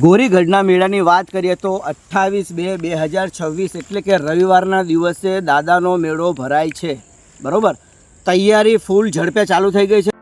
ગોરીગઢના મેળાની વાત કરીએ તો 28/2/2026 એટલે કે રવિવારના દિવસે દાદાનો મેળો ભરાય છે. બરોબર, તૈયારી ફૂલ ઝડપે ચાલુ થઈ ગઈ છે.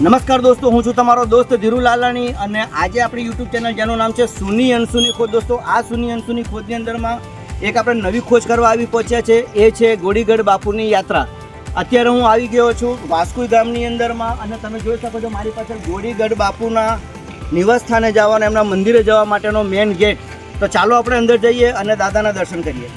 નમસ્કાર દોસ્તો, હું છું તમારો દોસ્ત ધીરુ લાલાણી અને આજે આપણી યુટ્યુબ ચેનલ જેનું નામ છે સુની અંશુની ખોજ. દોસ્તો, આ સુની અંશુની ખોજની અંદરમાં એક આપણે નવી ખોજ કરવા આવી પહોંચ્યા છે. એ છે ગોરીગઢ બાપુની યાત્રા. અત્યારે હું આવી ગયો છું વાસ્કુઈ ગામની અંદરમાં અને તમે જોઈ શકો છો મારી પાછળ ગોરીગઢ બાપુના નિવાસ સ્થાને જવાના, એમના મંદિરે જવા માટેનો મેઇન ગેટ. તો ચાલો આપણે અંદર જઈએ અને દાદાના દર્શન કરીએ.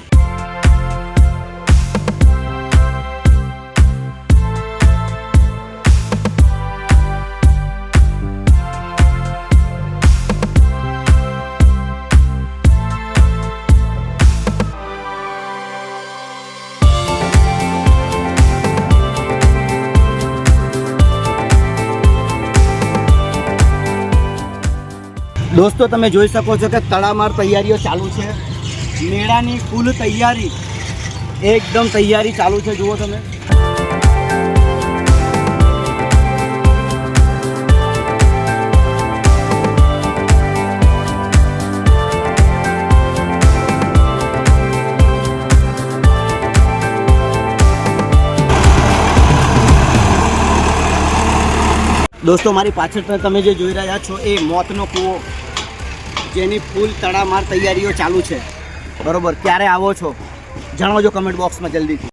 દોસ્તો, તમે જોઈ શકો છો કે તડામાર તૈયારીઓ ચાલુ છે. મેળાની ફૂલ તૈયારી, એકદમ તૈયારી ચાલુ છે. જુઓ તમે. દોસ્તો, મારી પાછળ તમે જે જોઈ રહ્યા છો એ મોતનો કૂવો, જેની ફૂલ તડામાર તૈયારીઓ ચાલુ છે. બરોબર, ક્યારે આવો છો જણાવજો કમેન્ટ બોક્સમાં જલ્દીથી.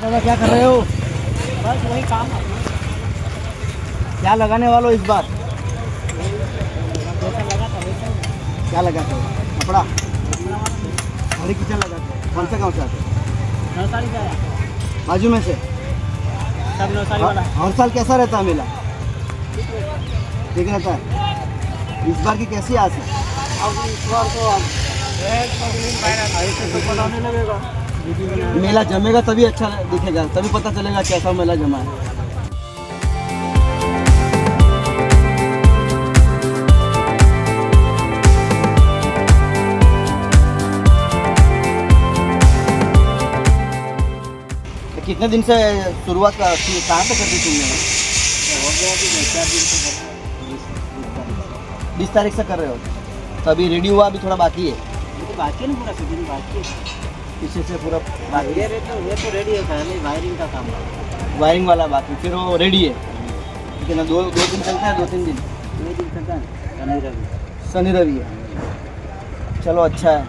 दादा क्या कर रहे हो? बस वही काम है. क्या लगाने वालों इस बार? जैसा लगा था वैसा ही. क्या लगाते हो? कपड़ा हरी किचन लगाते हो? कौन से गाँव से आते हो? नौसारी का है. बाजू में से? सब नौसारी वाला. हर साल कैसा रहता है मेला? ठीक रहता है. इस बार की कैसी आस है? अब इस बार तो ऐसे तो बनाने लगेगा. मेला जमेगा तभी अच्छा दिखेगा, तभी पता चलेगा कैसा मेला जमा है. कितने दिन से शुरुआत कहाँ से करती तुमने? हो गया कि 4 दिन से 20 तारीख से कर रहे हो, तो अभी रेडी हुआ, अभी थोड़ा बाकी है. तो बाकी है ना, पूरा सीजन बाकी है. पीछे से पूरा बाकी है. ये तो रेडी है, पहले वायरिंग का काम है. वायरिंग वाला बाकी, फिर वो रेडी है. ठीक है ना. दो दिन चलता है, 2-3 दिन 2 दिन चलता है. शनि रवि. शनि रवि है. चलो अच्छा है,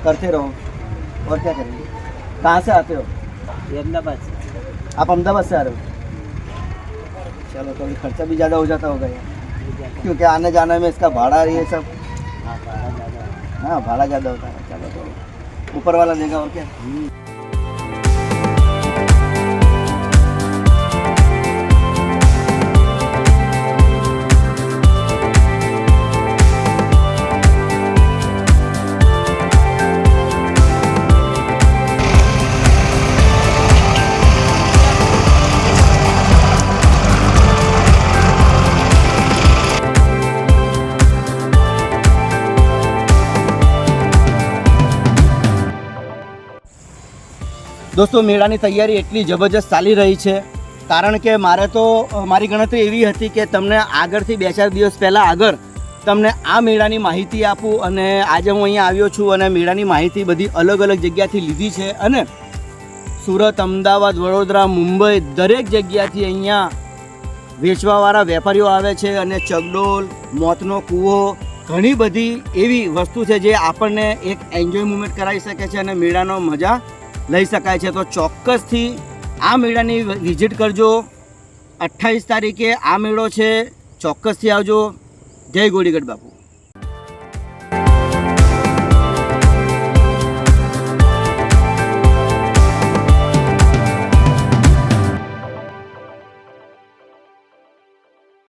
करते रहो. और क्या करेंगे? कहाँ से आते हो? ये अहमदाबाद से. आप अहमदाबाद से आ रहे हो? चलो, तो अभी खर्चा भी ज़्यादा हो जाता होगा यार, क्योंकि आने जाने में इसका भाड़ा ये सब. हाँ, भाड़ा ज़्यादा है. हाँ, भाड़ा ज़्यादा होता है. चलो, तो ऊपर वाला देगा और क्या. દોસ્તો, મેળાની તૈયારી એટલી જબરજસ્ત ચાલી રહી છે, કારણ કે મારી ગણતરી એવી હતી કે તમને આગળથી 2-4 દિવસ પહેલાં આગળ તમને આ મેળાની માહિતી આપું. અને આજે હું અહીંયા આવ્યો છું અને મેળાની માહિતી બધી અલગ અલગ જગ્યાથી લીધી છે. અને સુરત, અમદાવાદ, વડોદરા, મુંબઈ દરેક જગ્યાથી અહીંયા વેચવાવાળા વેપારીઓ આવે છે અને ચગડોળ, મોતનો કૂવો, ઘણી બધી એવી વસ્તુ છે જે આપણને એક એન્જોય મુમેન્ટ કરાવી શકે છે અને મેળાનો મજા લઈ શકાય છે. તો ચોક્કસથી આ મેળાની વિઝિટ કરજો. 28 તારીખે આ મેળો છે, ચોક્કસથી આવજો. જય ગોળીગઢ બાપુ.